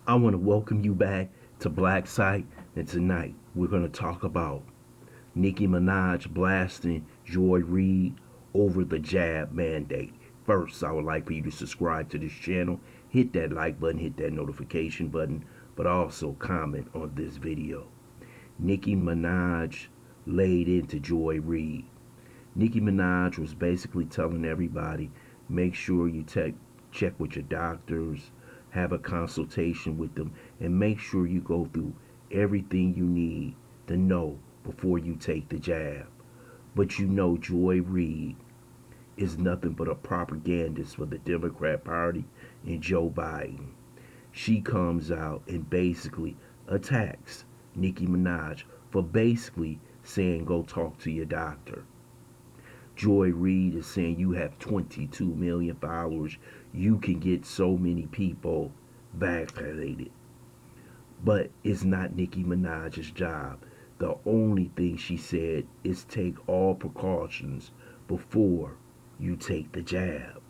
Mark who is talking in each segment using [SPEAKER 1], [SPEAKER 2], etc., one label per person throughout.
[SPEAKER 1] I want to welcome you back to Black Site, and tonight we're going to talk about Nicki Minaj blasting Joy Reid over the jab mandate. First, I would like for you to subscribe to this channel, hit that like button, hit that notification button, but also comment on this video. Nicki Minaj laid into Joy Reid. Nicki Minaj was basically telling everybody, make sure you check with your doctors, have a consultation with them, and make sure you go through everything you need to know before you take the jab. But you know Joy Reid is nothing but a propagandist for the Democrat Party and Joe Biden. She comes out and basically attacks Nicki Minaj for basically saying go talk to your doctor. Joy Reid is saying you have 22 million followers. You can get so many people vaccinated. But it's not Nicki Minaj's job. The only thing she said is take all precautions before you take the jab.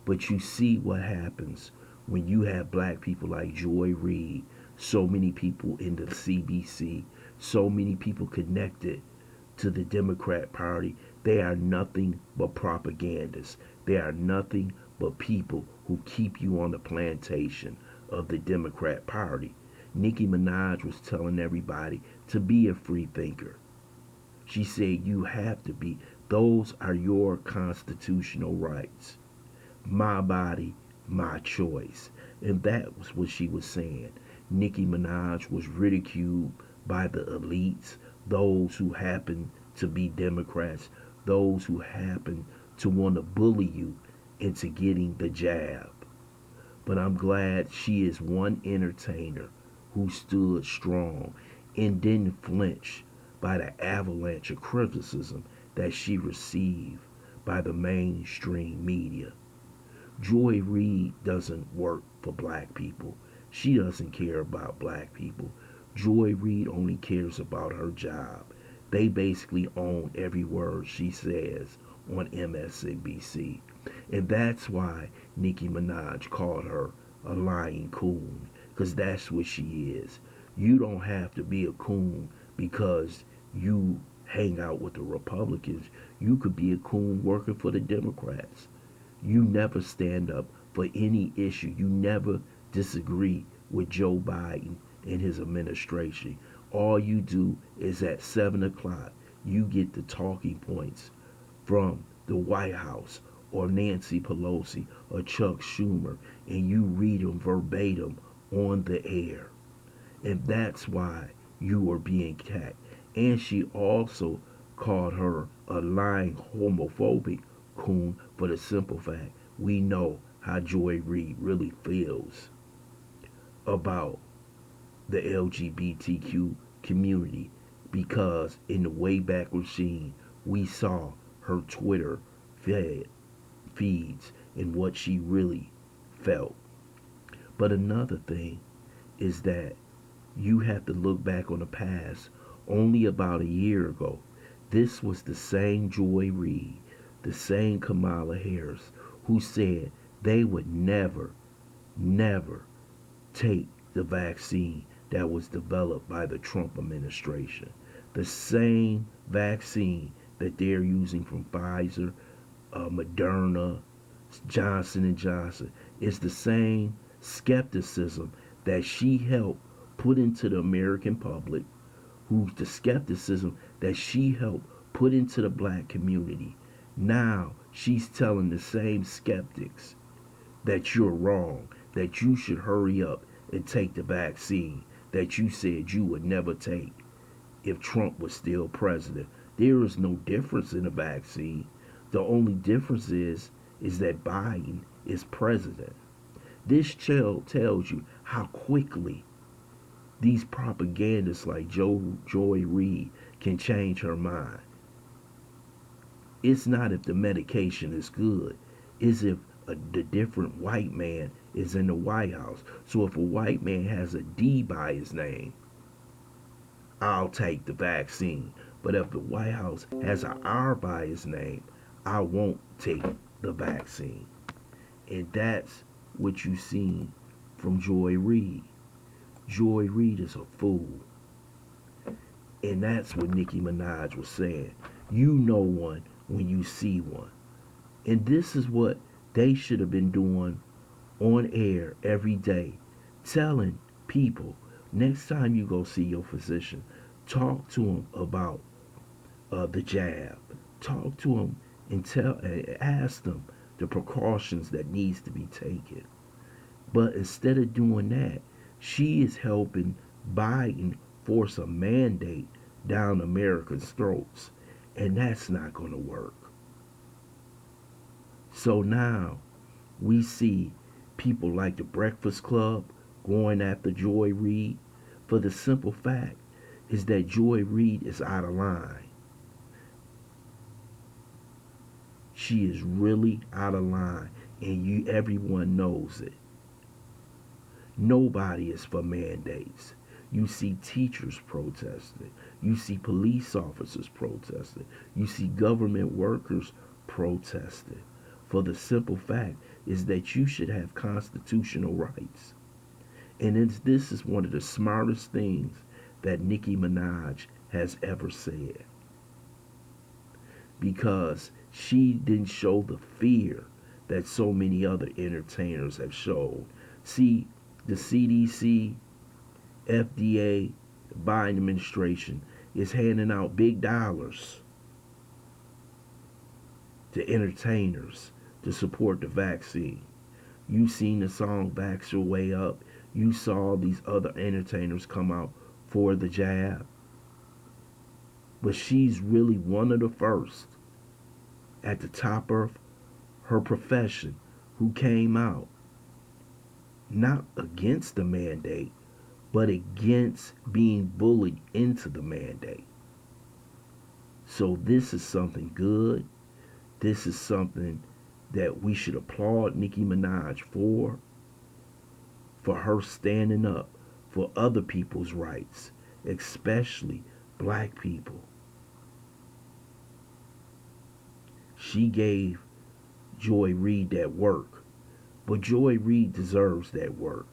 [SPEAKER 1] But you see what happens when you have black people like Joy Reid, so many people in the CBC, so many people connected to the Democrat Party. They are nothing but propagandists. They are nothing but people who keep you on the plantation of the Democrat Party. Nicki Minaj was telling everybody to be a free thinker. She said you have to be. Those are your constitutional rights. My body, my choice. And that was what she was saying. Nicki Minaj was ridiculed by the elites, those who happen to be Democrats, those who happen to want to bully you into getting the jab. But I'm glad she is one entertainer who stood strong and didn't flinch by the avalanche of criticism that she received by the mainstream media. Joy Reid doesn't work for black people. She doesn't care about black people. Joy Reid only cares about her job. They basically own every word she says on MSNBC. And that's why Nicki Minaj called her a lying coon, because that's what she is. You don't have to be a coon because you hang out with the Republicans. You could be a coon working for the Democrats. You never stand up for any issue. You never disagree with Joe Biden and his administration. All you do is at 7 o'clock, you get the talking points from the White House or Nancy Pelosi or Chuck Schumer, and you read them verbatim on the air. And that's why you are being attacked. And she also called her a lying homophobic coon for the simple fact we know how Joy Reid really feels about the LGBTQ community, because in the way back machine we saw her Twitter feeds and what she really felt. But another thing is that you have to look back on the past. Only about a year ago, this was the same Joy Reid, the same Kamala Harris, who said they would never, never take the vaccine that was developed by the Trump administration. The same vaccine that they're using from Pfizer, Moderna, Johnson and Johnson. Is the same skepticism that she helped put into the American public, who's the skepticism that she helped put into the black community. Now she's telling the same skeptics that you're wrong, that you should hurry up and take the vaccine that you said you would never take if Trump was still president. There is no difference in the vaccine. The only difference is that Biden is president. This tells you how quickly these propagandists like Joy Reid can change her mind. It's not if the medication is good. It's if the different white man is in the White House. So if a white man has a D by his name, I'll take the vaccine. But if the White House has an R by his name, I won't take the vaccine. And that's what you've seen from Joy Reid. Joy Reid is a fool. And that's what Nicki Minaj was saying. You know one when you see one. And this is what they should have been doing on air every day, telling people next time you go see your physician, talk to them about the jab. Talk to them and ask them the precautions that needs to be taken. But instead of doing that, she is helping Biden force a mandate down Americans' throats. And that's not going to work. So now we see people like the Breakfast Club going after Joy Reid for the simple fact is that Joy Reid is out of line. She is really out of line, and everyone knows it. Nobody is for mandates. You see teachers protesting. You see police officers protesting. You see government workers protesting. For the simple fact is that you should have constitutional rights. And this is one of the smartest things that Nicki Minaj has ever said. Because she didn't show the fear that so many other entertainers have shown. See, the CDC, FDA, Biden administration is handing out big dollars to entertainers to support the vaccine. You seen the song Vax Your Way Up. You saw these other entertainers come out for the jab. But she's really one of the first at the top of her profession who came out not against the mandate, but against being bullied into the mandate. So this is something good. This is something that we should applaud Nicki Minaj for her standing up for other people's rights, especially black people. She gave Joy Reid that work, but Joy Reid deserves that work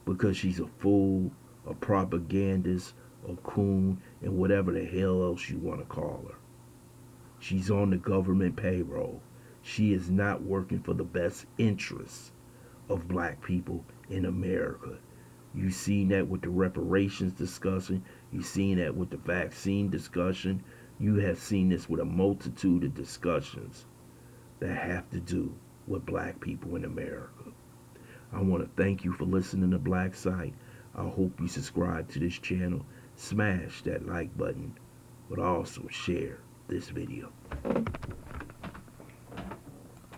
[SPEAKER 1] because she's a fool, a propagandist, a coon, and whatever the hell else you want to call her. She's on the government payroll. She is not working for the best interests of black people in America. You've seen that with the reparations discussion. You've seen that with the vaccine discussion. You have seen this with a multitude of discussions that have to do with black people in America. I want to thank you for listening to Black Site. I hope you subscribe to this channel. Smash that like button, but also share this video.